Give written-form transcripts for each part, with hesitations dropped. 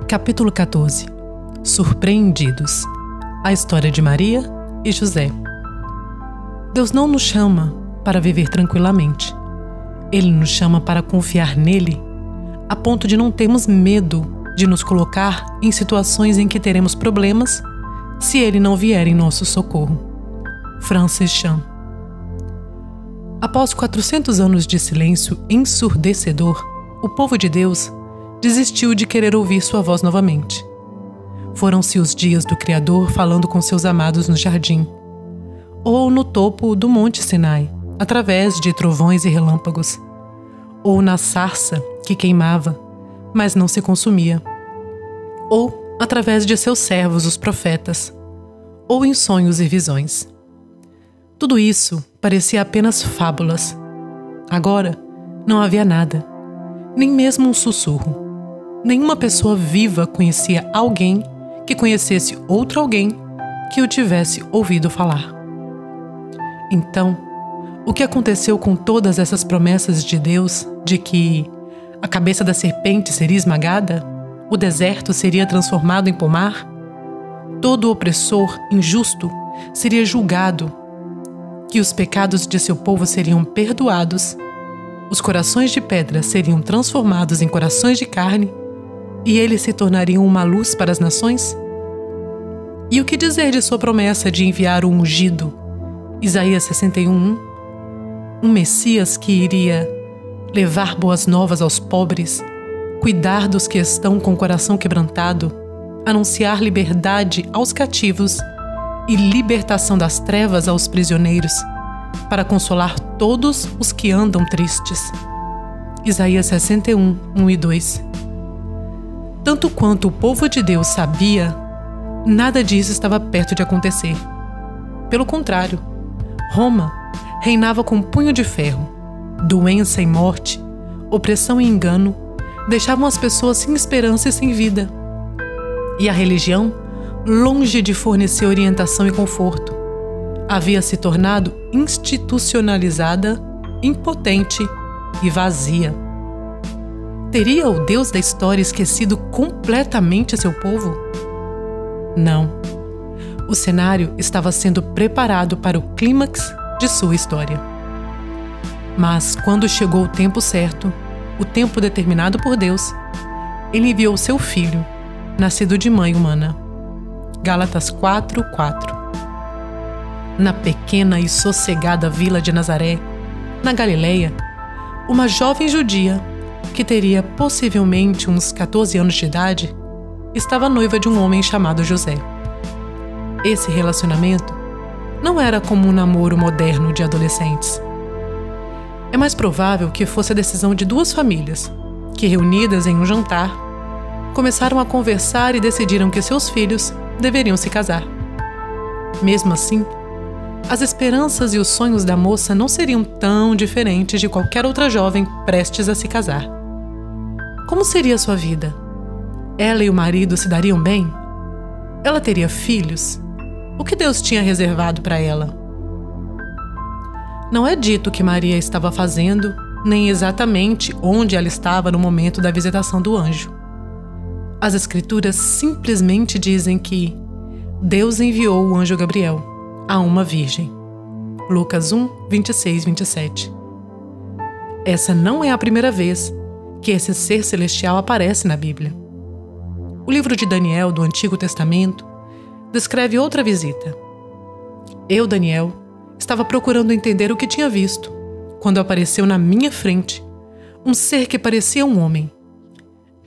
Capítulo 14. Surpreendidos. A história de Maria e José. Deus não nos chama para viver tranquilamente. Ele nos chama para confiar nele, a ponto de não termos medo de nos colocar em situações em que teremos problemas se ele não vier em nosso socorro. Francis Chan. Após 400 anos de silêncio ensurdecedor, o povo de Deus desistiu de querer ouvir sua voz novamente. Foram-se os dias do Criador falando com seus amados no jardim, ou no topo do Monte Sinai, através de trovões e relâmpagos, ou na sarça que queimava, mas não se consumia, ou através de seus servos, os profetas, ou em sonhos e visões. Tudo isso parecia apenas fábulas. Agora não havia nada, nem mesmo um sussurro. Nenhuma pessoa viva conhecia alguém que conhecesse outro alguém que o tivesse ouvido falar. Então, o que aconteceu com todas essas promessas de Deus de que a cabeça da serpente seria esmagada, o deserto seria transformado em pomar, todo opressor injusto seria julgado, que os pecados de seu povo seriam perdoados, os corações de pedra seriam transformados em corações de carne e eles se tornariam uma luz para as nações? E o que dizer de sua promessa de enviar o ungido, Isaías 61:1, um Messias que iria levar boas novas aos pobres, cuidar dos que estão com o coração quebrantado, anunciar liberdade aos cativos e libertação das trevas aos prisioneiros, para consolar todos os que andam tristes. Isaías 61:1 e 2. Tanto quanto o povo de Deus sabia, nada disso estava perto de acontecer. Pelo contrário, Roma reinava com punho de ferro. Doença e morte, opressão e engano deixavam as pessoas sem esperança e sem vida. E a religião, longe de fornecer orientação e conforto, havia se tornado institucionalizada, impotente e vazia. Teria o Deus da história esquecido completamente seu povo? Não. O cenário estava sendo preparado para o clímax de sua história. Mas quando chegou o tempo certo, o tempo determinado por Deus, ele enviou seu filho, nascido de mãe humana. Gálatas 4:4. Na pequena e sossegada vila de Nazaré, na Galileia, uma jovem judia, que teria possivelmente uns 14 anos de idade, estava noiva de um homem chamado José. Esse relacionamento não era como um namoro moderno de adolescentes. É mais provável que fosse a decisão de duas famílias, que, reunidas em um jantar, começaram a conversar e decidiram que seus filhos deveriam se casar. Mesmo assim, as esperanças e os sonhos da moça não seriam tão diferentes de qualquer outra jovem prestes a se casar. Como seria sua vida? Ela e o marido se dariam bem? Ela teria filhos? O que Deus tinha reservado para ela? Não é dito o que Maria estava fazendo, nem exatamente onde ela estava no momento da visitação do anjo. As Escrituras simplesmente dizem que Deus enviou o anjo Gabriel a uma virgem. Lucas 1:26-27. Essa não é a primeira vez que esse ser celestial aparece na Bíblia. O livro de Daniel, do Antigo Testamento, descreve outra visita. Eu, Daniel, estava procurando entender o que tinha visto, quando apareceu na minha frente um ser que parecia um homem.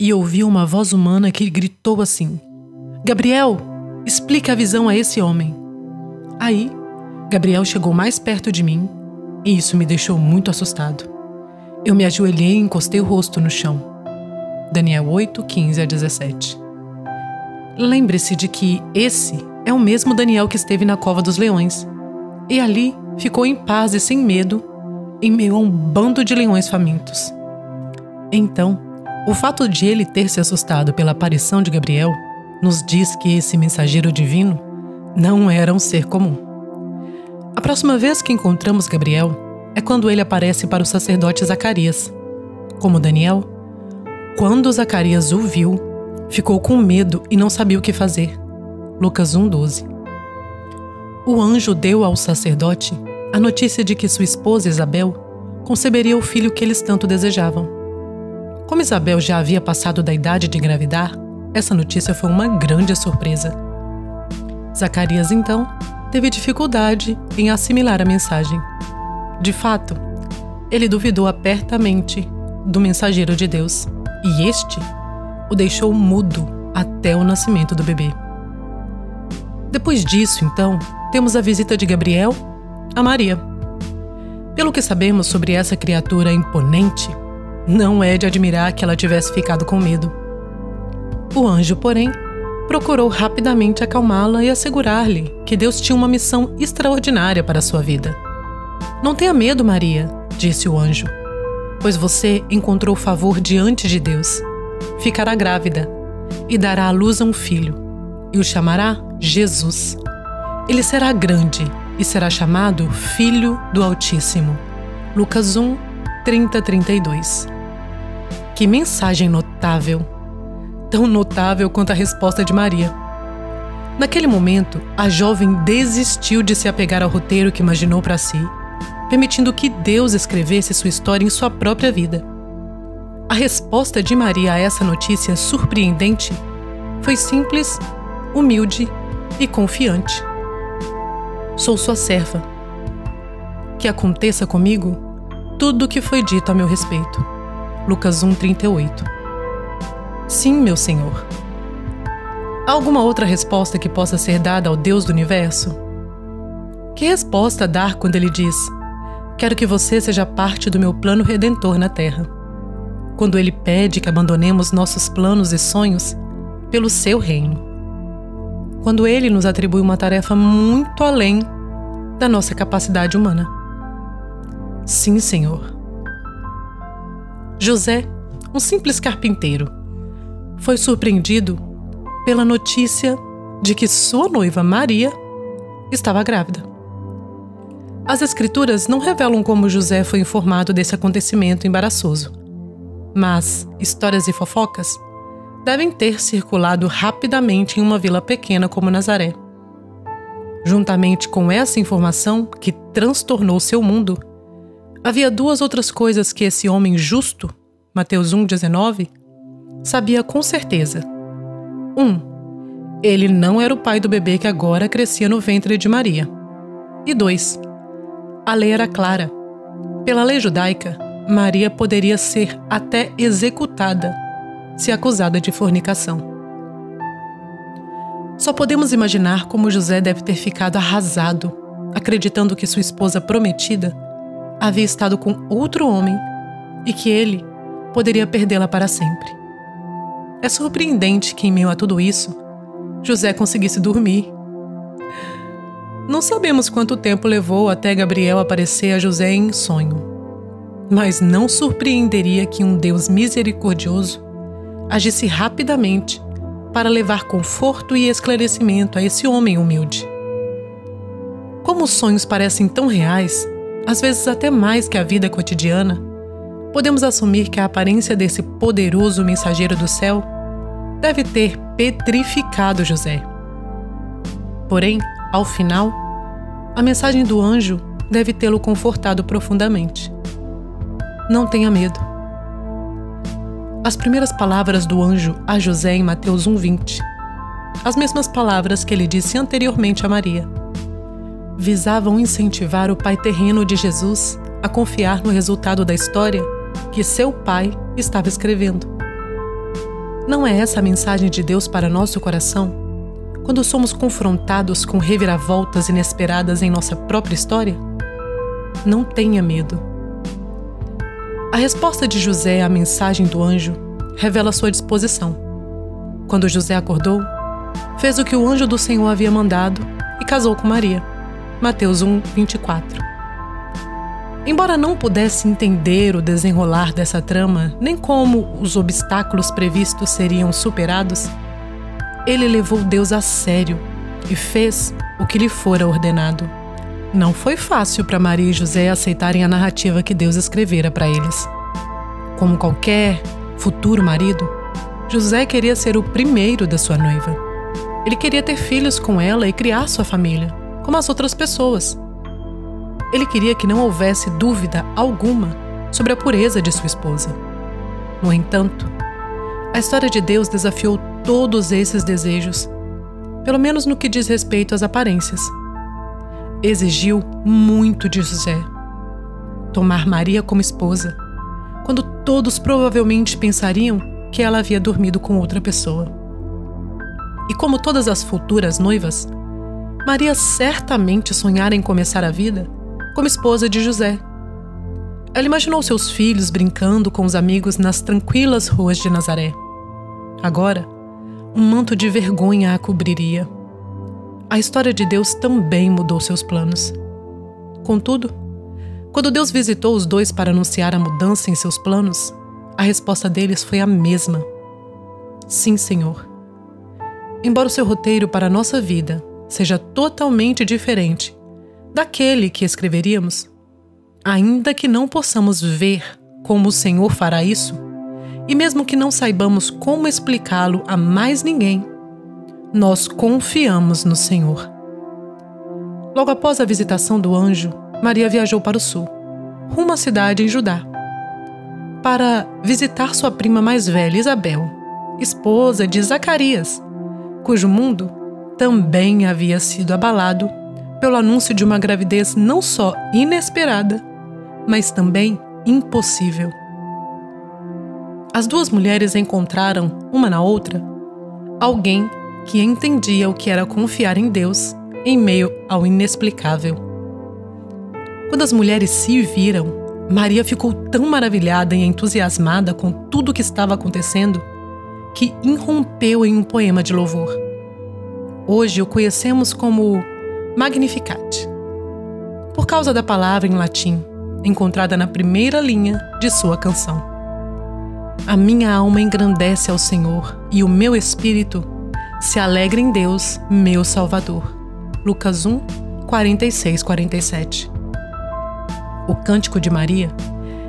E ouvi uma voz humana que gritou assim: Gabriel, explica a visão a esse homem. Aí, Gabriel chegou mais perto de mim e isso me deixou muito assustado. Eu me ajoelhei e encostei o rosto no chão. Daniel 8:15-17. Lembre-se de que esse é o mesmo Daniel que esteve na cova dos leões e ali ficou em paz e sem medo em meio a um bando de leões famintos. Então, o fato de ele ter se assustado pela aparição de Gabriel nos diz que esse mensageiro divino não era um ser comum. A próxima vez que encontramos Gabriel é quando ele aparece para o sacerdote Zacarias. Como Daniel, quando Zacarias o viu, ficou com medo e não sabia o que fazer. Lucas 1:12. O anjo deu ao sacerdote a notícia de que sua esposa Isabel conceberia o filho que eles tanto desejavam. Como Isabel já havia passado da idade de engravidar, essa notícia foi uma grande surpresa. Zacarias, então, teve dificuldade em assimilar a mensagem. De fato, ele duvidou apertamente do mensageiro de Deus, e este o deixou mudo até o nascimento do bebê. Depois disso, então, temos a visita de Gabriel a Maria. Pelo que sabemos sobre essa criatura imponente, não é de admirar que ela tivesse ficado com medo. O anjo, porém, procurou rapidamente acalmá-la e assegurar-lhe que Deus tinha uma missão extraordinária para a sua vida. Não tenha medo, Maria, disse o anjo, pois você encontrou favor diante de Deus. Ficará grávida e dará à luz a um filho, e o chamará Jesus. Ele será grande e será chamado Filho do Altíssimo. Lucas 1, 30-32. Que mensagem notável! Tão notável quanto a resposta de Maria. Naquele momento, a jovem desistiu de se apegar ao roteiro que imaginou para si, permitindo que Deus escrevesse sua história em sua própria vida. A resposta de Maria a essa notícia surpreendente foi simples, humilde e confiante. Sou sua serva. Que aconteça comigo tudo o que foi dito a meu respeito. Lucas 1:38. Sim, meu Senhor. Há alguma outra resposta que possa ser dada ao Deus do universo? Que resposta dar quando ele diz: quero que você seja parte do meu plano redentor na Terra? Quando ele pede que abandonemos nossos planos e sonhos pelo seu reino. Quando ele nos atribui uma tarefa muito além da nossa capacidade humana. Sim, Senhor. José, um simples carpinteiro, foi surpreendido pela notícia de que sua noiva Maria estava grávida. As Escrituras não revelam como José foi informado desse acontecimento embaraçoso, mas histórias e fofocas devem ter circulado rapidamente em uma vila pequena como Nazaré. Juntamente com essa informação que transtornou seu mundo, havia duas outras coisas que esse homem justo, Mateus 1:19, sabia com certeza. 1. Ele não era o pai do bebê que agora crescia no ventre de Maria. E 2. A lei era clara. Pela lei judaica, Maria poderia ser até executada se acusada de fornicação. Só podemos imaginar como José deve ter ficado arrasado, acreditando que sua esposa prometida havia estado com outro homem e que ele poderia perdê-la para sempre. É surpreendente que, em meio a tudo isso, José conseguisse dormir. Não sabemos quanto tempo levou até Gabriel aparecer a José em sonho, mas não surpreenderia que um Deus misericordioso agisse rapidamente para levar conforto e esclarecimento a esse homem humilde. Como os sonhos parecem tão reais, às vezes até mais que a vida cotidiana, podemos assumir que a aparência desse poderoso mensageiro do céu deve ter petrificado José. Porém, ao final, a mensagem do anjo deve tê-lo confortado profundamente. Não tenha medo. As primeiras palavras do anjo a José em Mateus 1:20, as mesmas palavras que ele disse anteriormente a Maria, visavam incentivar o pai terreno de Jesus a confiar no resultado da história que seu pai estava escrevendo. Não é essa a mensagem de Deus para nosso coração, quando somos confrontados com reviravoltas inesperadas em nossa própria história? Não tenha medo. A resposta de José à mensagem do anjo revela sua disposição. Quando José acordou, fez o que o anjo do Senhor havia mandado e casou com Maria. Mateus 1:24. Embora não pudesse entender o desenrolar dessa trama, nem como os obstáculos previstos seriam superados, ele levou Deus a sério e fez o que lhe fora ordenado. Não foi fácil para Maria e José aceitarem a narrativa que Deus escrevera para eles. Como qualquer futuro marido, José queria ser o primeiro da sua noiva. Ele queria ter filhos com ela e criar sua família, como as outras pessoas. Ele queria que não houvesse dúvida alguma sobre a pureza de sua esposa. No entanto, a história de Deus desafiou todos esses desejos, pelo menos no que diz respeito às aparências. Exigiu muito de José. Tomar Maria como esposa, quando todos provavelmente pensariam que ela havia dormido com outra pessoa. E como todas as futuras noivas, Maria certamente sonhara em começar a vida como esposa de José. Ela imaginou seus filhos brincando com os amigos nas tranquilas ruas de Nazaré. Agora, um manto de vergonha a cobriria. A história de Deus também mudou seus planos. Contudo, quando Deus visitou os dois para anunciar a mudança em seus planos, a resposta deles foi a mesma. Sim, Senhor. Embora o seu roteiro para a nossa vida seja totalmente diferente daquele que escreveríamos, ainda que não possamos ver como o Senhor fará isso, e mesmo que não saibamos como explicá-lo a mais ninguém, nós confiamos no Senhor. Logo após a visitação do anjo, Maria viajou para o sul, rumo à cidade em Judá, para visitar sua prima mais velha, Isabel, esposa de Zacarias, cujo mundo também havia sido abalado pelo anúncio de uma gravidez não só inesperada, mas também impossível. As duas mulheres encontraram, uma na outra, alguém que entendia o que era confiar em Deus em meio ao inexplicável. Quando as mulheres se viram, Maria ficou tão maravilhada e entusiasmada com tudo o que estava acontecendo que irrompeu em um poema de louvor. Hoje o conhecemos como Magnificat, por causa da palavra em latim, encontrada na primeira linha de sua canção. A minha alma engrandece ao Senhor e o meu espírito se alegra em Deus, meu Salvador. Lucas 1, 46-47. O Cântico de Maria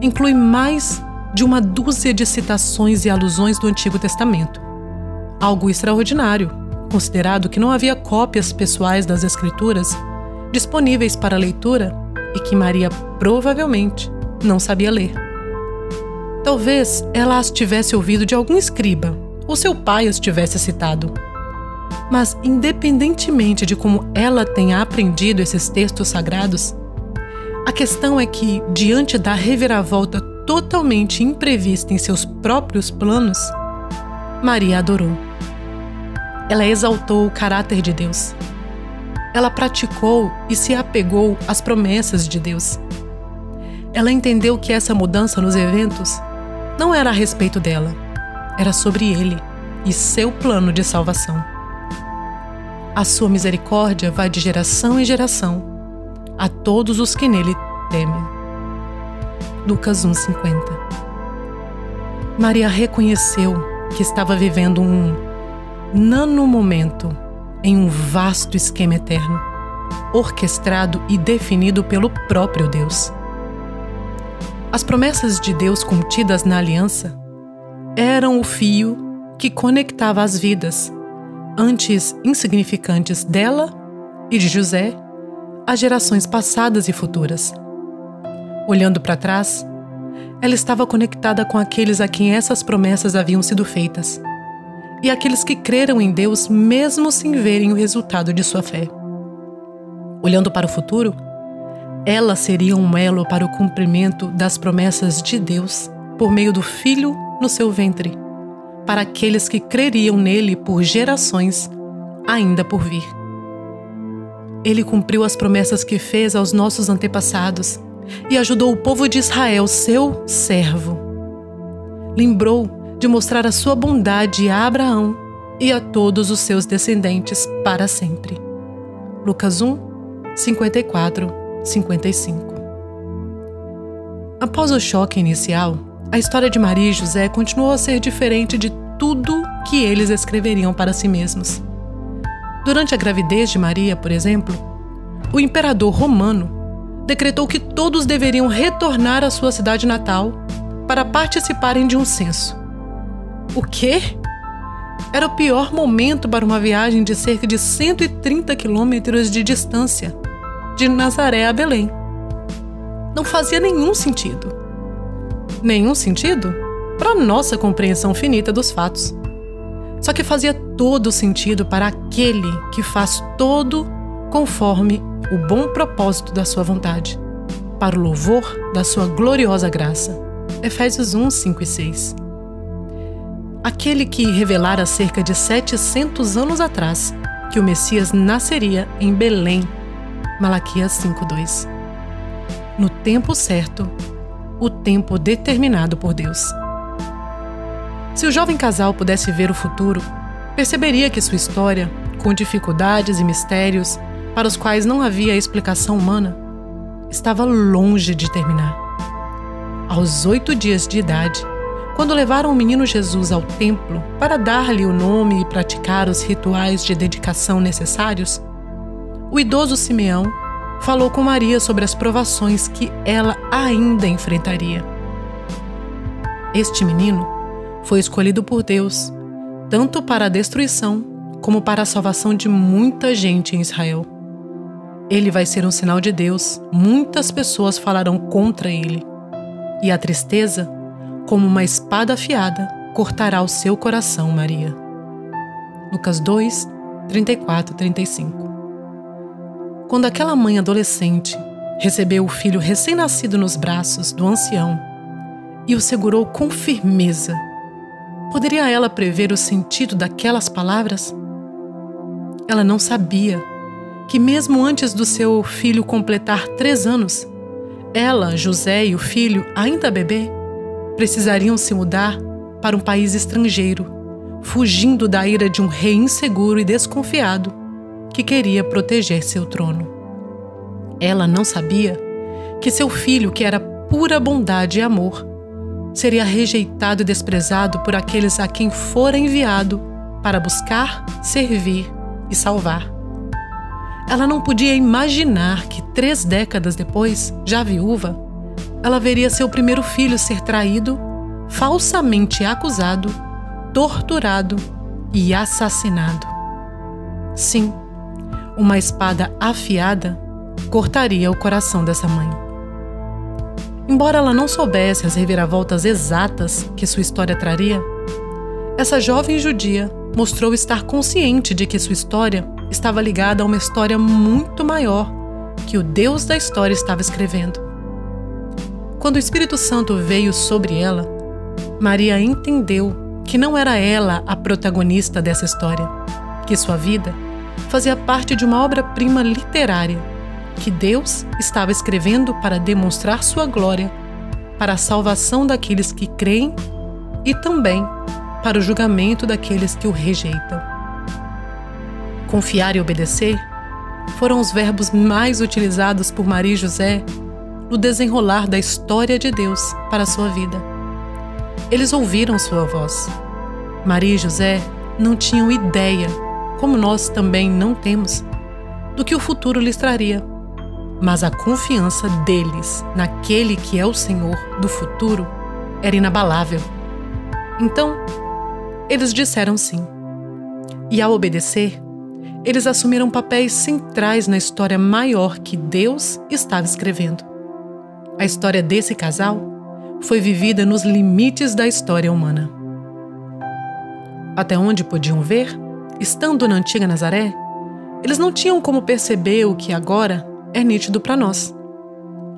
inclui mais de uma dúzia de citações e alusões do Antigo Testamento. Algo extraordinário, considerado que não havia cópias pessoais das Escrituras disponíveis para leitura e que Maria provavelmente não sabia ler. Talvez ela as tivesse ouvido de algum escriba ou seu pai as tivesse citado. Mas, independentemente de como ela tenha aprendido esses textos sagrados, a questão é que, diante da reviravolta totalmente imprevista em seus próprios planos, Maria adorou. Ela exaltou o caráter de Deus. Ela praticou e se apegou às promessas de Deus. Ela entendeu que essa mudança nos eventos não era a respeito dela, era sobre Ele e seu plano de salvação. A sua misericórdia vai de geração em geração a todos os que nele temem. Lucas 1:50. Maria reconheceu que estava vivendo um nanomomento em um vasto esquema eterno, orquestrado e definido pelo próprio Deus. As promessas de Deus contidas na aliança eram o fio que conectava as vidas, antes insignificantes dela e de José, às gerações passadas e futuras. Olhando para trás, ela estava conectada com aqueles a quem essas promessas haviam sido feitas, e aqueles que creram em Deus mesmo sem verem o resultado de sua fé. Olhando para o futuro, ela seria um elo para o cumprimento das promessas de Deus por meio do Filho no seu ventre, para aqueles que creriam nele por gerações ainda por vir. Ele cumpriu as promessas que fez aos nossos antepassados e ajudou o povo de Israel, seu servo. Lembrou de mostrar a sua bondade a Abraão e a todos os seus descendentes para sempre. Lucas 1, 54-55. Após o choque inicial, a história de Maria e José continuou a ser diferente de tudo que eles escreveriam para si mesmos. Durante a gravidez de Maria, por exemplo, o imperador romano decretou que todos deveriam retornar à sua cidade natal para participarem de um censo. O quê? Era o pior momento para uma viagem de cerca de 130 quilômetros de distância, de Nazaré a Belém. Não fazia nenhum sentido. Nenhum sentido para nossa compreensão finita dos fatos. Só que fazia todo sentido para aquele que faz todo conforme o bom propósito da sua vontade, para o louvor da sua gloriosa graça. Efésios 1, 5 e 6. Aquele que revelara cerca de 700 anos atrás que o Messias nasceria em Belém, Malaquias 5:2. No tempo certo, o tempo determinado por Deus. Se o jovem casal pudesse ver o futuro, perceberia que sua história, com dificuldades e mistérios para os quais não havia explicação humana, estava longe de terminar. Aos 8 dias de idade, quando levaram o menino Jesus ao templo para dar-lhe o nome e praticar os rituais de dedicação necessários, o idoso Simeão falou com Maria sobre as provações que ela ainda enfrentaria. Este menino foi escolhido por Deus, tanto para a destruição como para a salvação de muita gente em Israel. Ele vai ser um sinal de Deus, muitas pessoas falarão contra ele, e a tristeza, como uma espada afiada, cortará o seu coração, Maria. Lucas 2, 34 e 35. Quando aquela mãe adolescente recebeu o filho recém-nascido nos braços do ancião e o segurou com firmeza, poderia ela prever o sentido daquelas palavras? Ela não sabia que mesmo antes do seu filho completar 3 anos, ela, José e o filho, ainda bebê, precisariam se mudar para um país estrangeiro, fugindo da ira de um rei inseguro e desconfiado que queria proteger seu trono. Ela não sabia que seu filho, que era pura bondade e amor, seria rejeitado e desprezado por aqueles a quem fora enviado para buscar, servir e salvar. Ela não podia imaginar que 3 décadas depois, já viúva, ela veria seu primeiro filho ser traído, falsamente acusado, torturado e assassinado. Sim, uma espada afiada cortaria o coração dessa mãe. Embora ela não soubesse as reviravoltas exatas que sua história traria, essa jovem judia mostrou estar consciente de que sua história estava ligada a uma história muito maior que o Deus da história estava escrevendo. Quando o Espírito Santo veio sobre ela, Maria entendeu que não era ela a protagonista dessa história, que sua vida fazia parte de uma obra-prima literária que Deus estava escrevendo para demonstrar sua glória, para a salvação daqueles que creem e também para o julgamento daqueles que o rejeitam. Confiar e obedecer foram os verbos mais utilizados por Maria e José no desenrolar da história de Deus para a sua vida. Eles ouviram sua voz. Maria e José não tinham ideia, como nós também não temos, do que o futuro lhes traria. Mas a confiança deles naquele que é o Senhor do futuro era inabalável. Então, eles disseram sim. E ao obedecer, eles assumiram papéis centrais na história maior que Deus estava escrevendo. A história desse casal foi vivida nos limites da história humana. Até onde podiam ver, estando na antiga Nazaré, eles não tinham como perceber o que agora é nítido para nós: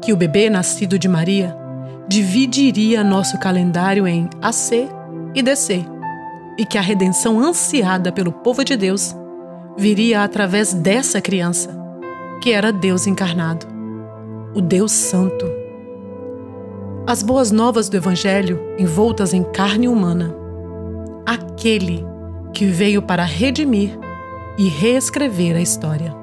que o bebê nascido de Maria dividiria nosso calendário em AC e DC, e que a redenção ansiada pelo povo de Deus viria através dessa criança, que era Deus encarnado, o Deus Santo. As boas novas do Evangelho envoltas em carne humana, aquele que veio para redimir e reescrever a história.